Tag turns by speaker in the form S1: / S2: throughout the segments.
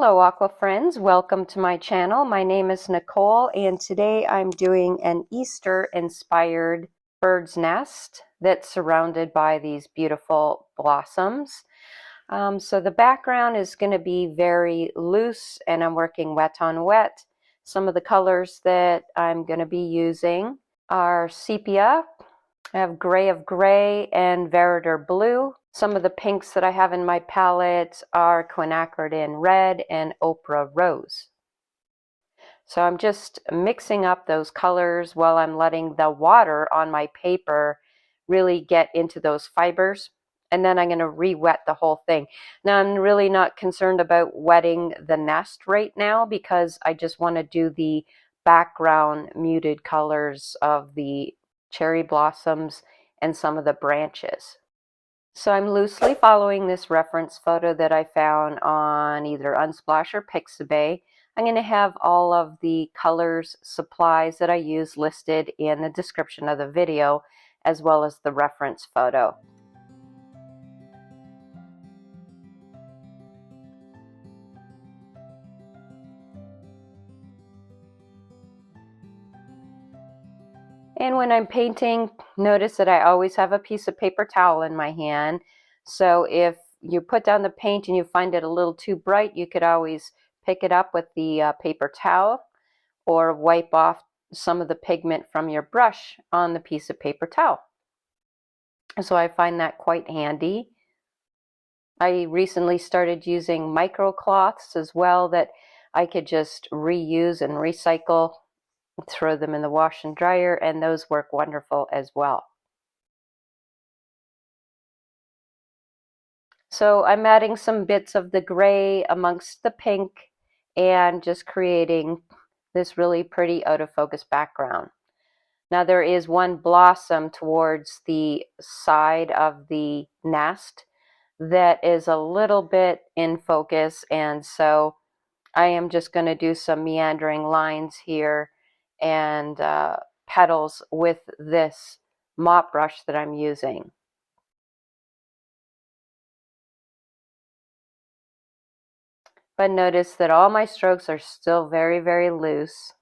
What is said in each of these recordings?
S1: Hello Aqua friends, welcome to my channel. My name is Nicole and today I'm doing an Easter inspired bird's nest that's surrounded by these beautiful blossoms. So the background is going to be very loose and I'm working wet on wet. Some of the colors that I'm going to be using are sepia. I have gray of gray and Veridor blue. Some of the pinks that I have in my palette are quinacridin red and ochre rose. So I'm just mixing up those colors while I'm letting the water on my paper really get into those fibers. And then I'm going to re-wet the whole thing. Now I'm really not concerned about wetting the nest right now because I just want to do the background muted colors of the cherry blossoms and some of the branches. So I'm loosely following this reference photo that I found on either Unsplash or Pixabay. I'm going to have all of the colors, supplies that I use listed in the description of the video, as well as the reference photo. And when I'm painting, notice that I always have a piece of paper towel in my hand. So if you put down the paint and you find it a little too bright, you could always pick it up with the paper towel or wipe off some of the pigment from your brush on the piece of paper towel. So I find that quite handy. I recently started using micro cloths as well that I could just reuse and recycle. Throw them in the wash and dryer, and those work wonderful as well. So I'm adding some bits of the gray amongst the pink and just creating this really pretty out of focus background. Now there is one blossom towards the side of the nest that is a little bit in focus, and so I am just going to do some meandering lines here and petals with this mop brush that I'm using. But notice that all my strokes are still very, very loose.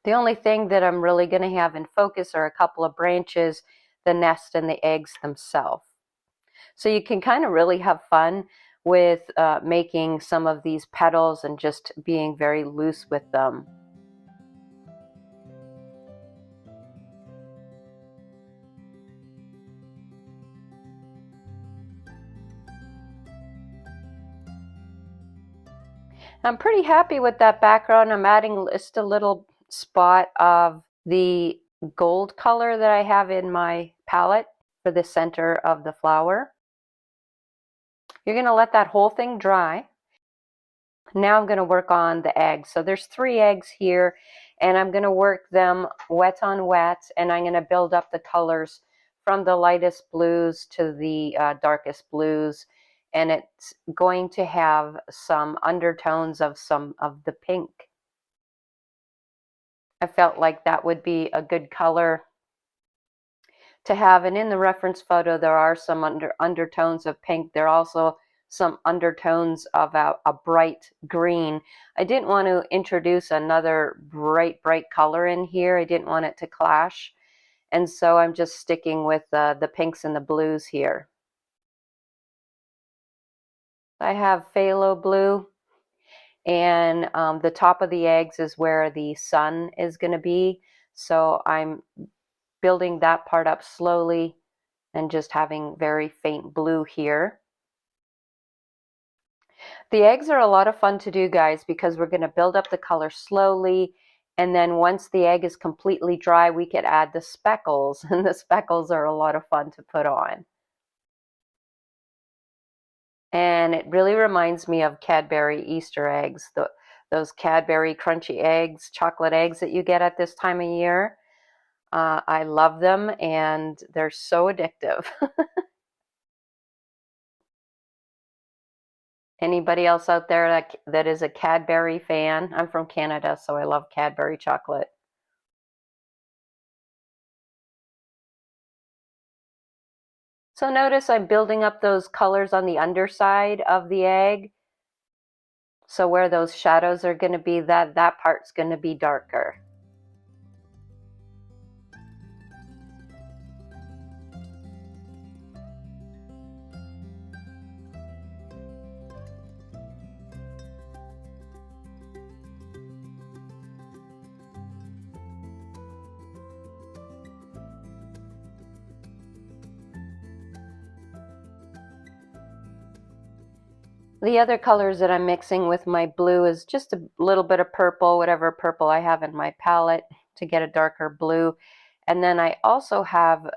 S1: The only thing that I'm really going to have in focus are a couple of branches, the nest and the eggs themselves. So you can kind of really have fun with making some of these petals and just being very loose with them. I'm pretty happy with that background. I'm adding just a little spot of the gold color that I have in my palette for the center of the flower. You're going to let that whole thing dry. Now I'm going to work on the eggs. So there's 3 eggs here, and I'm going to work them wet on wet, and I'm going to build up the colors from the lightest blues to the darkest blues. And it's going to have some undertones of some of the pink. I felt like that would be a good color to have. And in the reference photo, there are some undertones of pink. There are also some undertones of a bright green. I didn't want to introduce another bright color in here. I didn't want it to clash. And so I'm just sticking with the pinks and the blues here. I have phthalo blue, and the top of the eggs is where the sun is going to be. So I'm building that part up slowly and just having very faint blue here. The eggs are a lot of fun to do, guys, because we're going to build up the color slowly, and then once the egg is completely dry, we could add the speckles, and the speckles are a lot of fun to put on. And it really reminds me of Cadbury Easter eggs, those Cadbury crunchy eggs, chocolate eggs that you get at this time of year. I love them, and they're so addictive. Anybody else out there that is a Cadbury fan? I'm from Canada, so I love Cadbury chocolate. So notice I'm building up those colors on the underside of the egg. So where those shadows are going to be, that part's going to be darker. The other colors that I'm mixing with my blue is just a little bit of purple, whatever purple I have in my palette, to get a darker blue. And then I also have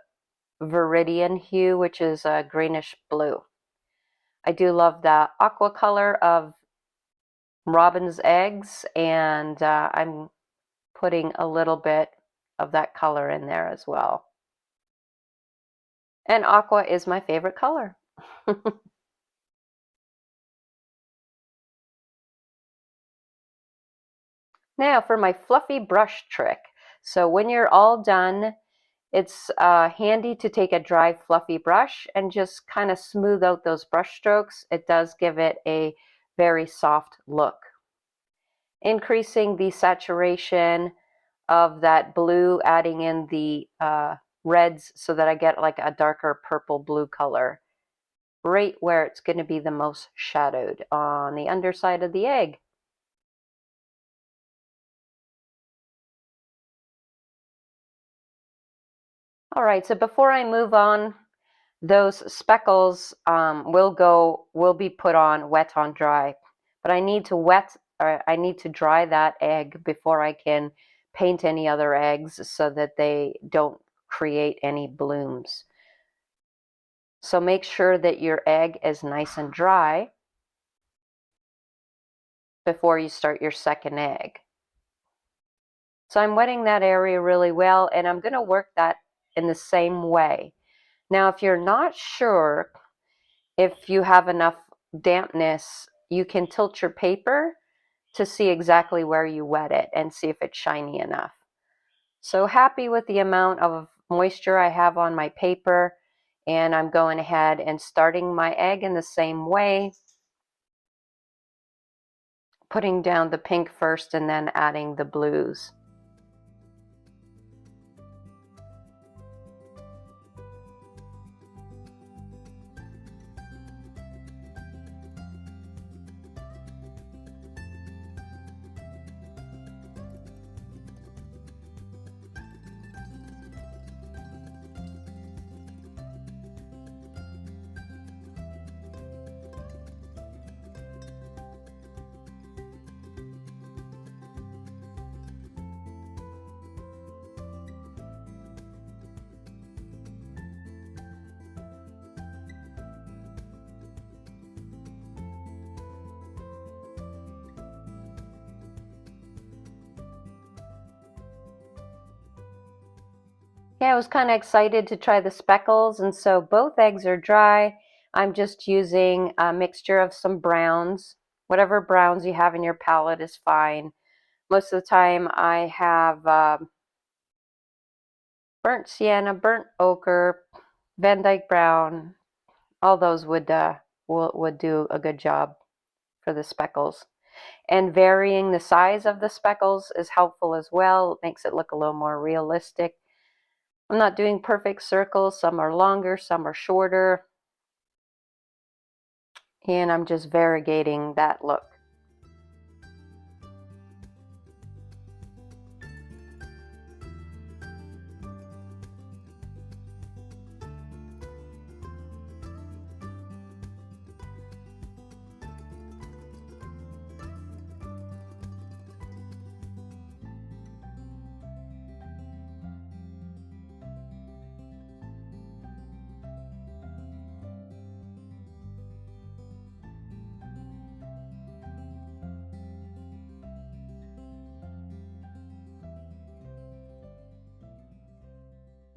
S1: Viridian hue, which is a greenish blue. I do love the aqua color of robin's eggs, and I'm putting a little bit of that color in there as well. And aqua is my favorite color. Now for my fluffy brush trick. So when you're all done, it's handy to take a dry fluffy brush and just kind of smooth out those brush strokes. It does give it a very soft look. Increasing the saturation of that blue, adding in the reds so that I get like a darker purple blue color, right where it's going to be the most shadowed on the underside of the egg. All right, so before I move on, those speckles will be put on wet on dry, but I need to dry that egg before I can paint any other eggs so that they don't create any blooms. So make sure that your egg is nice and dry before you start your second egg. So I'm wetting that area really well, and I'm going to work that in the same way. Now, if you're not sure if you have enough dampness, you can tilt your paper to see exactly where you wet it and see if it's shiny enough. So happy with the amount of moisture I have on my paper, and I'm going ahead and starting my egg in the same way, putting down the pink first and then adding the blues. Yeah, I was kind of excited to try the speckles, and so both eggs are dry. I'm just using a mixture of some browns. Whatever browns you have in your palette is fine. Most of the time I have burnt sienna, burnt ochre, Van Dyke brown. All those would do a good job for the speckles. And varying the size of the speckles is helpful as well. It makes it look a little more realistic. I'm not doing perfect circles. Some are longer, some are shorter. And I'm just variegating that look.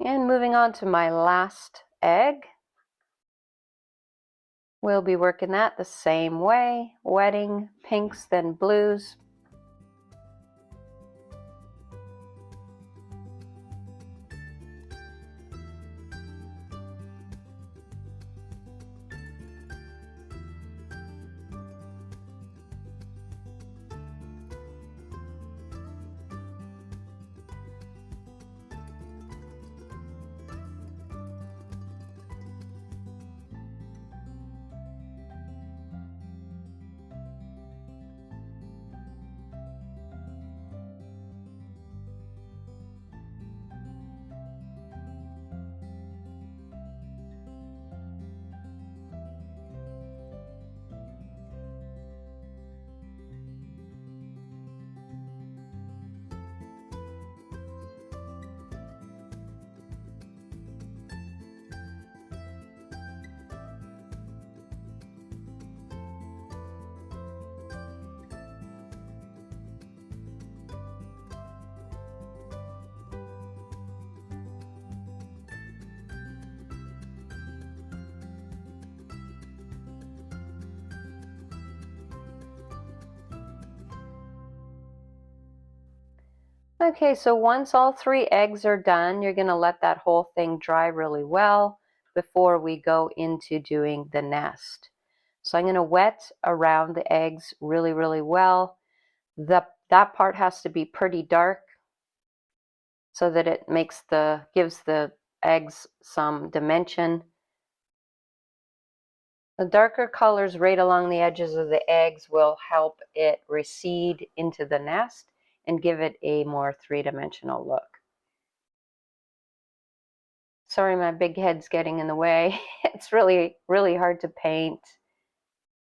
S1: And moving on to my last egg. We'll be working that the same way, wetting pinks then blues. Okay, so once all 3 eggs are done, you're going to let that whole thing dry really well before we go into doing the nest. So I'm going to wet around the eggs really, really well. That part has to be pretty dark so that it gives the eggs some dimension. The darker colors right along the edges of the eggs will help it recede into the nest and give it a more three-dimensional look. Sorry, my big head's getting in the way. It's really, really hard to paint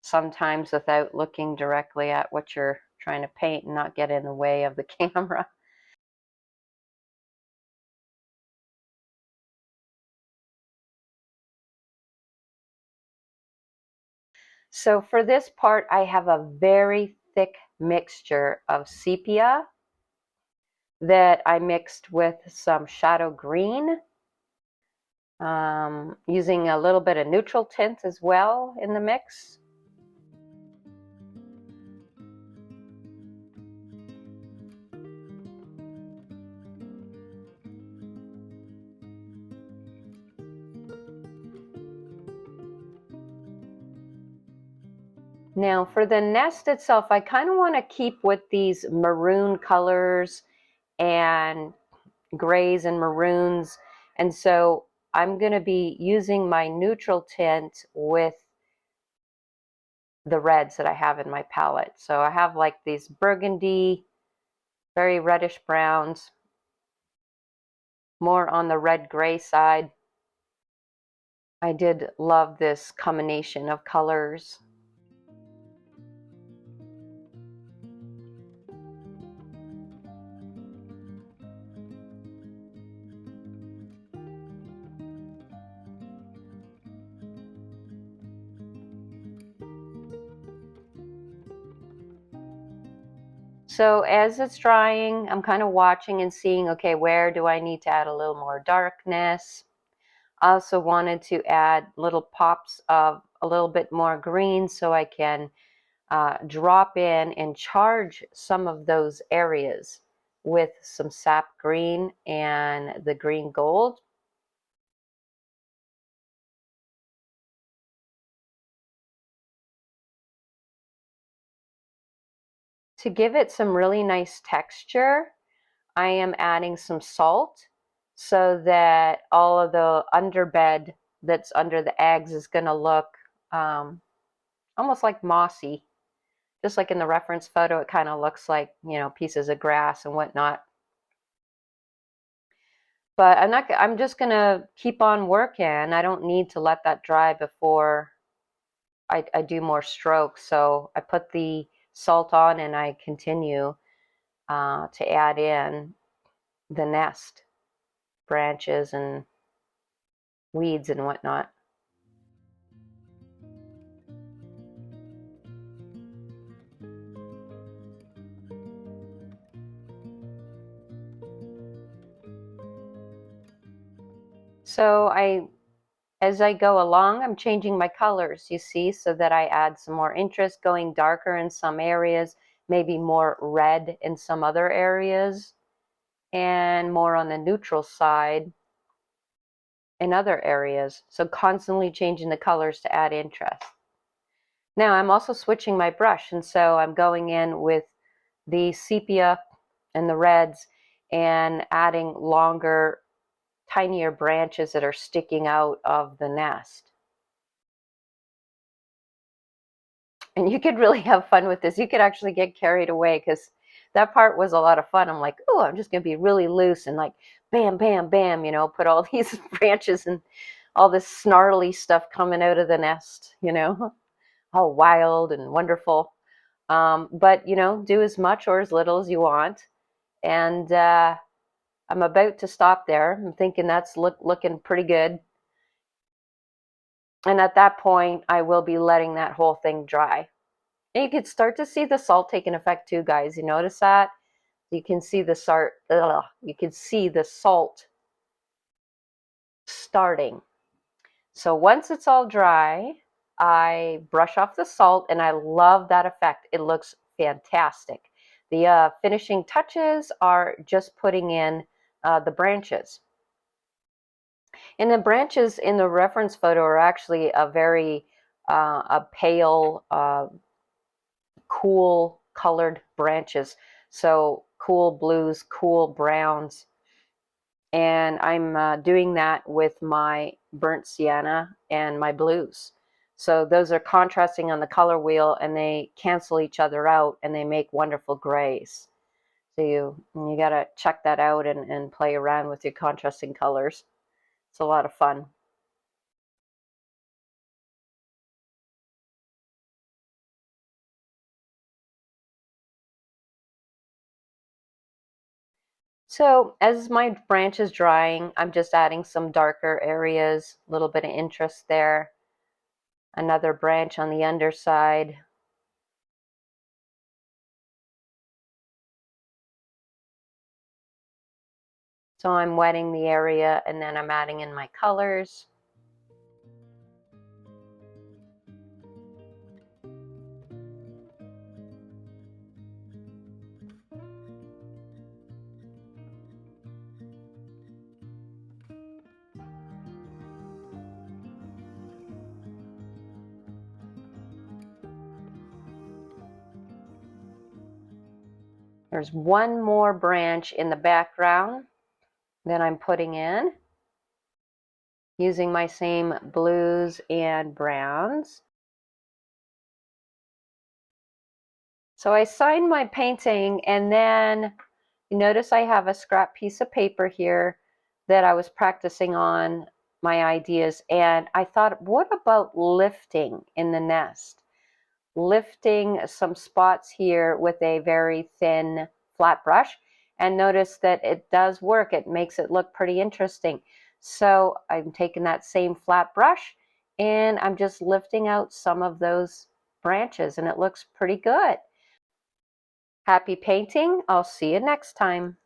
S1: sometimes without looking directly at what you're trying to paint and not get in the way of the camera. So for this part, I have a very thick mixture of sepia that I mixed with some shadow green, using a little bit of neutral tint as well in the mix. Now for the nest itself, I kind of want to keep with these maroon colors and grays and maroons. And so I'm going to be using my neutral tint with the reds that I have in my palette. So I have like these burgundy, very reddish browns, more on the red gray side. I did love this combination of colors. So as it's drying, I'm kind of watching and seeing, okay, where do I need to add a little more darkness? I also wanted to add little pops of a little bit more green so I can drop in and charge some of those areas with some sap green and the green gold. To give it some really nice texture, I am adding some salt so that all of the underbed that's under the eggs is going to look almost like mossy. Just like in the reference photo, it kind of looks like, you know, pieces of grass and whatnot. But I'm just going to keep on working. I don't need to let that dry before I do more strokes. So I put the salt on and I continue to add in the nest branches and weeds and whatnot. So as I go along, I'm changing my colors, you see, so that I add some more interest, going darker in some areas, maybe more red in some other areas, and more on the neutral side in other areas. So constantly changing the colors to add interest. Now I'm also switching my brush, and so I'm going in with the sepia and the reds and adding longer, tinier branches that are sticking out of the nest. And you could really have fun with this. You could actually get carried away because that part was a lot of fun. I'm like, oh, I'm just going to be really loose and like bam, bam, bam, you know, put all these branches and all this snarly stuff coming out of the nest, you know, all wild and wonderful. But, you know, do as much or as little as you want. And I'm about to stop there. I'm thinking that's looking pretty good. And at that point, I will be letting that whole thing dry. And you could start to see the salt taking effect too, guys. You notice that? You can see the salt. You can see the salt starting. So once it's all dry, I brush off the salt, and I love that effect. It looks fantastic. The finishing touches are just putting in the branches. And the branches in the reference photo are actually a very a pale, cool colored branches. So cool blues, cool browns. And I'm doing that with my burnt sienna and my blues. So those are contrasting on the color wheel, and they cancel each other out, and they make wonderful grays. So you got to check that out and play around with your contrasting colors. It's a lot of fun. So as my branch is drying, I'm just adding some darker areas, a little bit of interest there. Another branch on the underside. So I'm wetting the area, and then I'm adding in my colors. There's one more branch in the background that I'm putting in using my same blues and browns. So I signed my painting, and then you notice I have a scrap piece of paper here that I was practicing on my ideas, and I thought, what about lifting in the nest? Lifting some spots here with a very thin flat brush, and notice that it does work. It makes it look pretty interesting. So I'm taking that same flat brush, and I'm just lifting out some of those branches, and it looks pretty good. Happy painting. I'll see you next time.